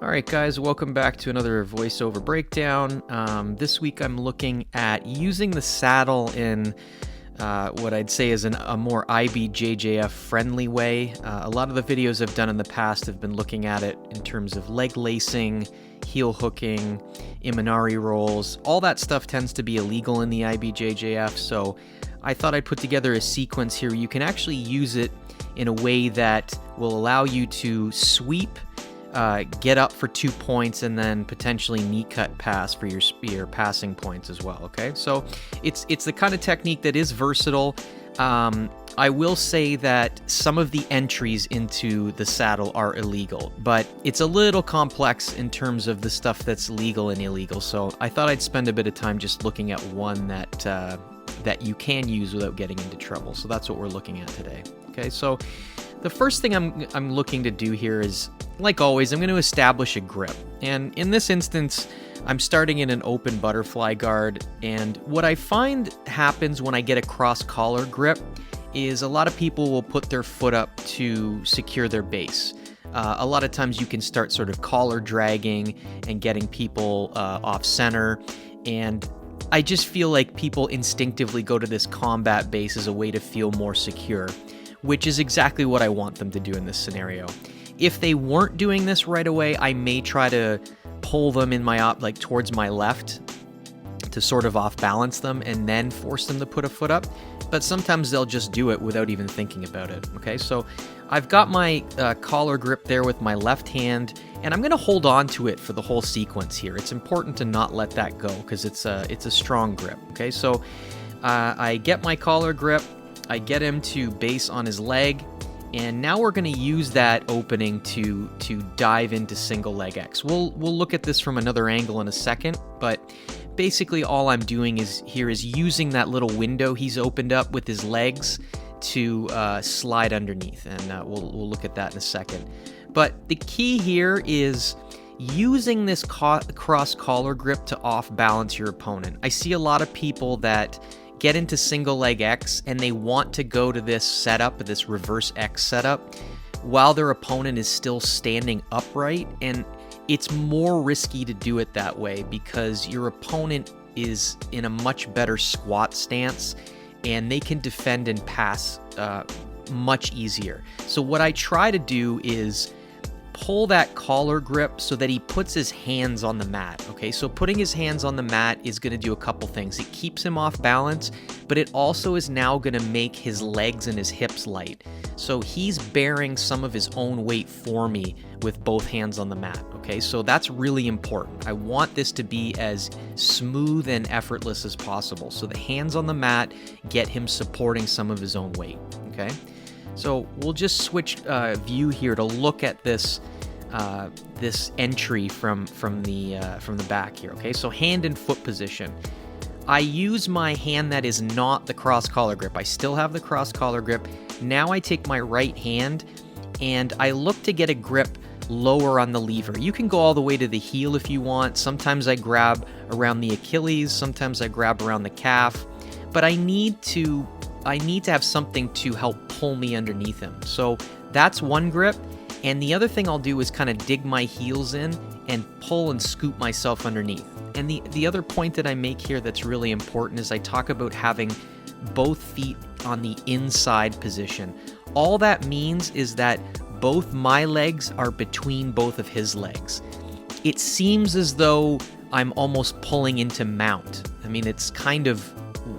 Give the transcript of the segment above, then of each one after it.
Alright guys, welcome back to another voiceover breakdown. This week I'm looking at using the saddle in what I'd say is a more IBJJF friendly way. A lot of the videos I've done in the past have been looking at it in terms of leg lacing, heel hooking, Imanari rolls. All that stuff tends to be illegal in the IBJJF, so I thought I'd put together a sequence here where you can actually use it in a way that will allow you to sweep, get up for 2 points, and then potentially knee cut pass for your passing points as well. Okay, so it's the kind of technique that is versatile. I will say that some of the entries into the saddle are illegal, but it's a little complex in terms of the stuff that's legal and illegal. So I thought I'd spend a bit of time just looking at one that you can use without getting into trouble. So that's what we're looking at today. Okay, so the first thing I'm looking to do here is, like always, I'm going to establish a grip. And in this instance, I'm starting in an open butterfly guard. And what I find happens when I get a cross collar grip is a lot of people will put their foot up to secure their base. A lot of times you can start sort of collar dragging and getting people off center. And I just feel like people instinctively go to this combat base as a way to feel more secure, which is exactly what I want them to do in this scenario. If they weren't doing this right away, I may try to pull them in my towards my left to sort of off balance them and then force them to put a foot up. But sometimes they'll just do it without even thinking about it. Okay, so I've got my collar grip there with my left hand, and I'm going to hold on to it for the whole sequence here. It's important to not let that go because it's a strong grip. Okay, so I get my collar grip, I get him to base on his leg, and now we're going to use that opening to dive into single leg X. We'll look at this from another angle in a second, but basically all I'm doing is using that little window he's opened up with his legs to slide underneath, and we'll look at that in a second. But the key here is using this cross collar grip to off balance your opponent. I see a lot of people that get into single leg X and they want to go to this setup, this reverse X setup, while their opponent is still standing upright. And it's more risky to do it that way because your opponent is in a much better squat stance and they can defend and pass much easier. So what I try to do is pull that collar grip so that he puts his hands on the mat. Okay, so putting his hands on the mat is going to do a couple things. It keeps him off balance, but it also is now going to make his legs and his hips light. So he's bearing some of his own weight for me with both hands on the mat. Okay, so that's really important. I want this to be as smooth and effortless as possible. So the hands on the mat get him supporting some of his own weight. Okay, so we'll just switch view here to look at this this entry from the back here. Okay, so hand and foot position. I use my hand that is not the cross collar grip. I still have the cross collar grip. Now I take my right hand and I look to get a grip lower on the lever. You can go all the way to the heel if you want. Sometimes I grab around the Achilles, sometimes I grab around the calf, but I need to have something to help pull me underneath him. So that's one grip. And the other thing I'll do is kind of dig my heels in and pull and scoop myself underneath. And the other point that I make here that's really important is I talk about having both feet on the inside position. All that means is that both my legs are between both of his legs. It seems as though I'm almost pulling into mount. I mean, it's kind of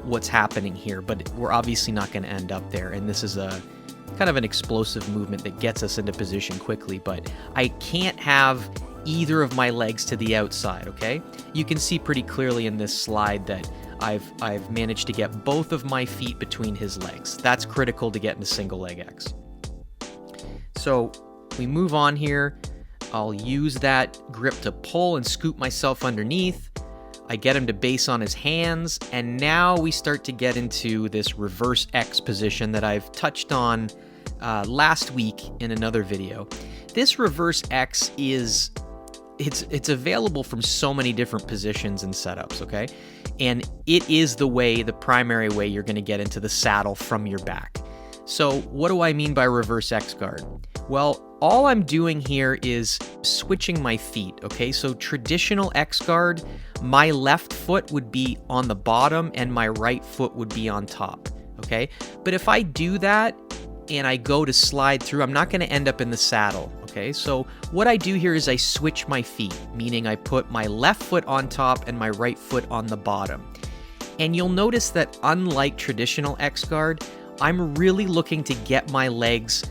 what's happening here, but we're obviously not going to end up there. And this is a kind of an explosive movement that gets us into position quickly, but I can't have either of my legs to the outside. Okay, you can see pretty clearly in this slide that I've managed to get both of my feet between his legs. That's critical to get into single leg X. So we move on here. I'll use that grip to pull and scoop myself underneath. I get him to base on his hands, and now we start to get into this reverse X position that I've touched on last week in another video. This reverse X it's available from so many different positions and setups, okay? And it is the primary way you're going to get into the saddle from your back. So what do I mean by reverse X guard? Well, all I'm doing here is switching my feet, okay? So traditional X-guard, my left foot would be on the bottom and my right foot would be on top, okay? But if I do that and I go to slide through, I'm not gonna end up in the saddle, okay? So what I do here is I switch my feet, meaning I put my left foot on top and my right foot on the bottom. And you'll notice that unlike traditional X-guard, I'm really looking to get my legs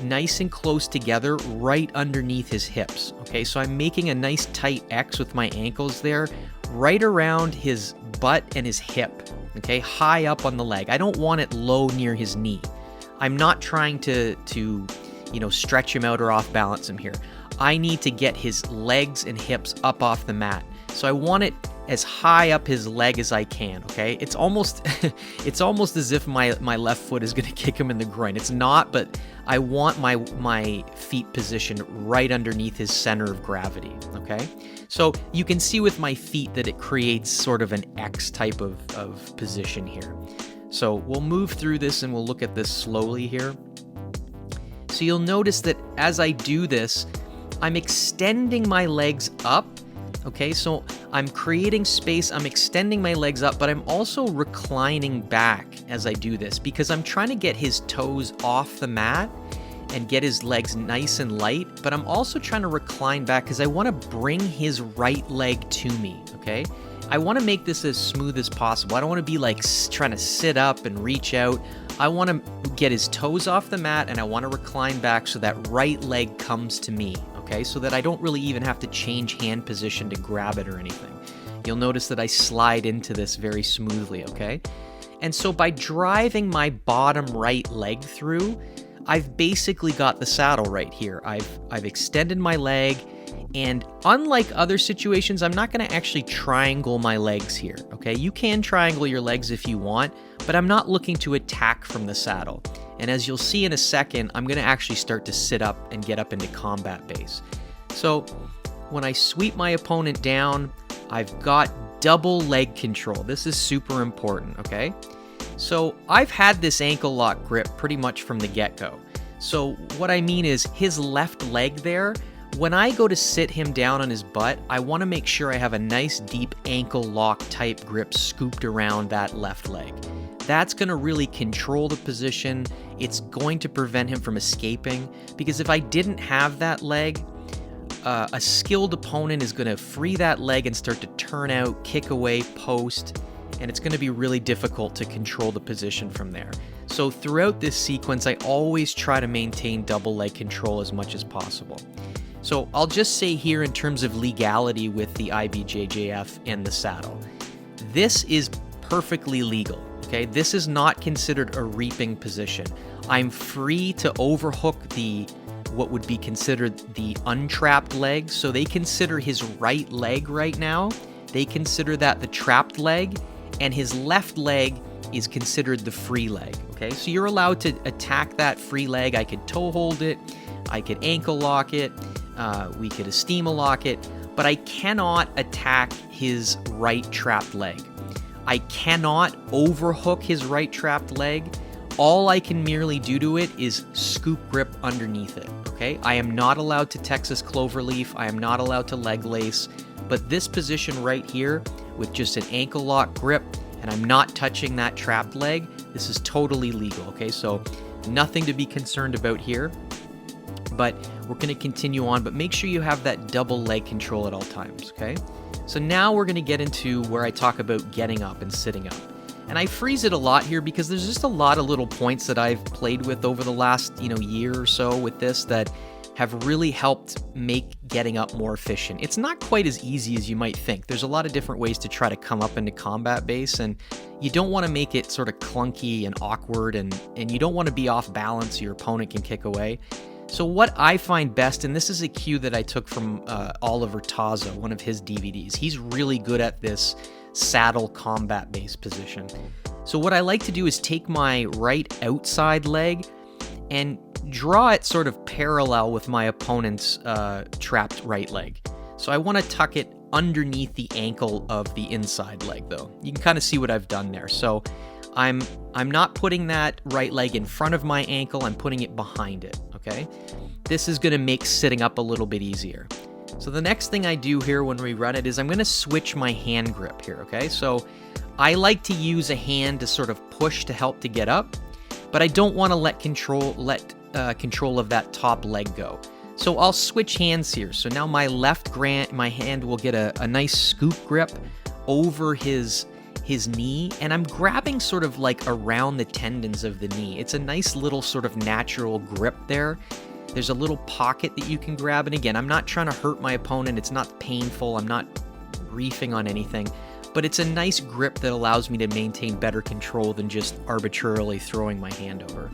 nice and close together right underneath his hips, okay? So I'm making a nice tight X with my ankles there, right around his butt and his hip, okay? High up on the leg. I don't want it low near his knee. I'm not trying to stretch him out or off balance him here. I need to get his legs and hips up off the mat. So I want it as high up his leg as I can, okay? It's almost it's almost as if my left foot is gonna kick him in the groin. It's not, but I want my feet positioned right underneath his center of gravity, okay? So you can see with my feet that it creates sort of an X type of position here. So we'll move through this and we'll look at this slowly here. So you'll notice that as I do this, I'm extending my legs up. Okay, so I'm creating space, I'm extending my legs up, but I'm also reclining back as I do this because I'm trying to get his toes off the mat and get his legs nice and light, but I'm also trying to recline back because I want to bring his right leg to me, okay? I want to make this as smooth as possible. I don't want to be like trying to sit up and reach out. I want to get his toes off the mat and I want to recline back so that right leg comes to me, okay? So that I don't really even have to change hand position to grab it or anything. You'll notice that I slide into this very smoothly, okay? And so by driving my bottom right leg through, I've basically got the saddle right here. I've extended my leg, and unlike other situations, I'm not going to actually triangle my legs here, okay? You can triangle your legs if you want, but I'm not looking to attack from the saddle. And as you'll see in a second, I'm going to actually start to sit up and get up into combat base. So when I sweep my opponent down, I've got double leg control. This is super important, okay? So I've had this ankle lock grip pretty much from the get-go. So what I mean is his left leg there, when I go to sit him down on his butt, I want to make sure I have a nice deep ankle lock type grip scooped around that left leg. That's going to really control the position. It's going to prevent him from escaping, because if I didn't have that leg, a skilled opponent is going to free that leg and start to turn out, kick away, post, and it's going to be really difficult to control the position from there. So throughout this sequence, I always try to maintain double leg control as much as possible. So I'll just say here in terms of legality with the IBJJF and the saddle, this is perfectly legal, okay? This is not considered a reaping position. I'm free to overhook what would be considered the untrapped leg. So they consider his right leg right now, they consider that the trapped leg, and his left leg is considered the free leg, okay? So you're allowed to attack that free leg. I could toe hold it, I could ankle lock it, we could Estima lock it, but I cannot attack his right trapped leg. I cannot overhook his right trapped leg. All I can merely do to it is scoop grip underneath it, okay? I am not allowed to Texas cloverleaf, I am not allowed to leg lace, but this position right here with just an ankle lock grip, and I'm not touching that trapped leg, this is totally legal, okay? So nothing to be concerned about here, but we're going to continue on, but make sure you have that double leg control at all times, okay? So now we're going to get into where I talk about getting up and sitting up. And I freeze it a lot here because there's just a lot of little points that I've played with over the last, year or so with this that have really helped make getting up more efficient. It's not quite as easy as you might think. There's a lot of different ways to try to come up into combat base, and you don't want to make it sort of clunky and awkward, and you don't want to be off balance so your opponent can kick away. So what I find best, and this is a cue that I took from Oliver Taza, one of his DVDs. He's really good at this saddle combat base position. So what I like to do is take my right outside leg and draw it sort of parallel with my opponent's trapped right leg. So I want to tuck it underneath the ankle of the inside leg, though. You can kind of see what I've done there. So I'm not putting that right leg in front of my ankle, I'm putting it behind it, okay? okay? This is gonna make sitting up a little bit easier. So the next thing I do here when we run it is I'm gonna switch my hand grip here, okay? So I like to use a hand to sort of push to help to get up, but I don't wanna let control of that top leg go. So I'll switch hands here. So now my my hand will get a nice scoop grip over his knee, and I'm grabbing sort of like around the tendons of the knee. It's a nice little sort of natural grip there. There's a little pocket that you can grab, and again, I'm not trying to hurt my opponent. It's not painful. I'm not reefing on anything, but it's a nice grip that allows me to maintain better control than just arbitrarily throwing my hand over.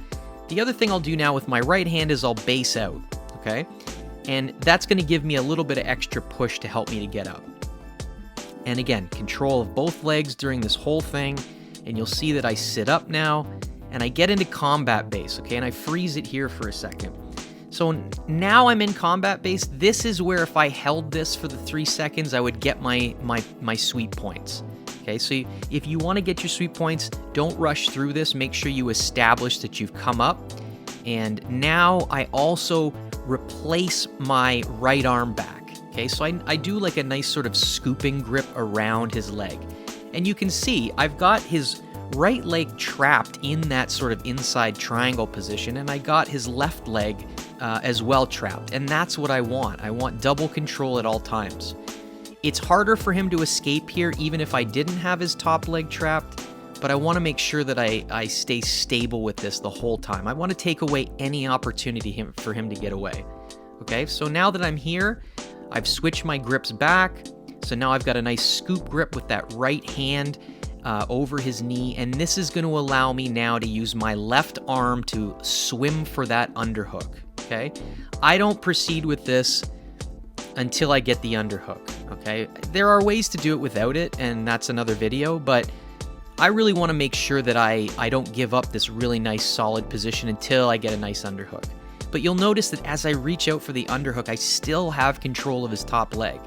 The other thing I'll do now with my right hand is I'll base out. Okay, and that's going to give me a little bit of extra push to help me to get up. And again, control of both legs during this whole thing, and you'll see that I sit up now, and I get into combat base, okay, and I freeze it here for a second. So now I'm in combat base. This is where if I held this for the 3 seconds, I would get my sweep points. Okay, so if you want to get your sweep points, don't rush through this. Make sure you establish that you've come up. And now I also replace my right arm back. Okay, so I do like a nice sort of scooping grip around his leg. And you can see I've got his right leg trapped in that sort of inside triangle position, and I got his left leg as well trapped. And that's what I want. I want double control at all times. It's harder for him to escape here, even if I didn't have his top leg trapped, but I want to make sure that I stay stable with this the whole time. I want to take away any opportunity for him to get away. Okay, so now that I'm here, I've switched my grips back. So now I've got a nice scoop grip with that right hand over his knee, and this is going to allow me now to use my left arm to swim for that underhook. Okay, I don't proceed with this until I get the underhook. Okay, there are ways to do it without it, and that's another video, but I really want to make sure that I don't give up this really nice solid position until I get a nice underhook. But you'll notice that as I reach out for the underhook, I still have control of his top leg.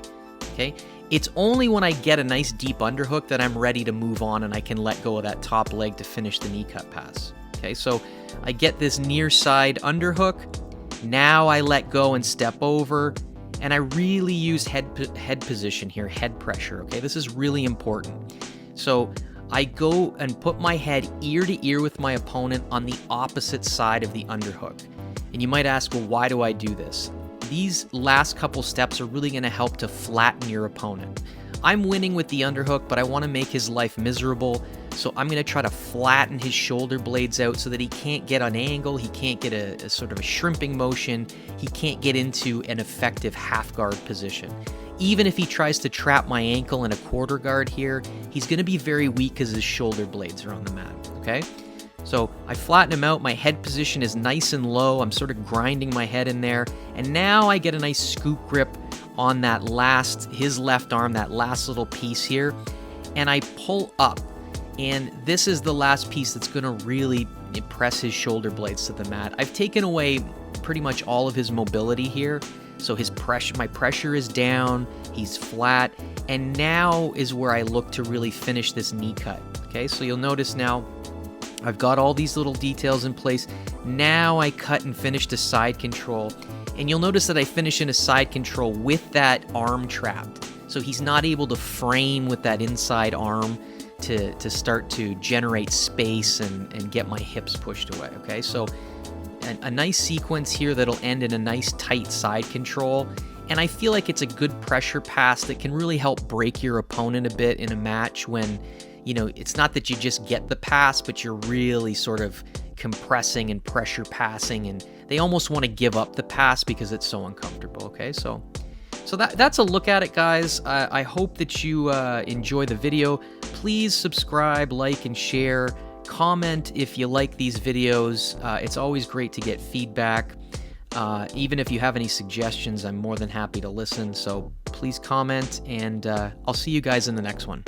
Okay, it's only when I get a nice deep underhook that I'm ready to move on and I can let go of that top leg to finish the knee cut pass. Okay, so I get this near side underhook. Now I let go and step over, and I really use head position here, head pressure. Okay, this is really important. So I go and put my head ear to ear with my opponent on the opposite side of the underhook. And you might ask, well, why do I do this? These last couple steps are really going to help to flatten your opponent. I'm winning with the underhook, but I want to make his life miserable, so I'm going to try to flatten his shoulder blades out so that he can't get on angle, he can't get a sort of a shrimping motion, he can't get into an effective half guard position. Even if he tries to trap my ankle in a quarter guard here, he's going to be very weak because his shoulder blades are on the mat, okay? So I flatten him out, my head position is nice and low, I'm sort of grinding my head in there, and now I get a nice scoop grip on that his left arm, that last little piece here, and I pull up. And this is the last piece that's going to really press his shoulder blades to the mat. I've taken away pretty much all of his mobility here, so my pressure is down, he's flat, and now is where I look to really finish this knee cut. Okay, so you'll notice now I've got all these little details in place. Now I cut and finish the side control, and you'll notice that I finish in a side control with that arm trapped. So he's not able to frame with that inside arm to start to generate space and get my hips pushed away, okay? So a nice sequence here that'll end in a nice tight side control, and I feel like it's a good pressure pass that can really help break your opponent a bit in a match when, you know, it's not that you just get the pass, but you're really sort of compressing and pressure passing, and they almost want to give up the pass because it's so uncomfortable, okay? So that's a look at it, guys. I hope that you enjoy the video. Please subscribe, like, and share. Comment if you like these videos. It's always great to get feedback. Even if you have any suggestions, I'm more than happy to listen. So please comment, and I'll see you guys in the next one.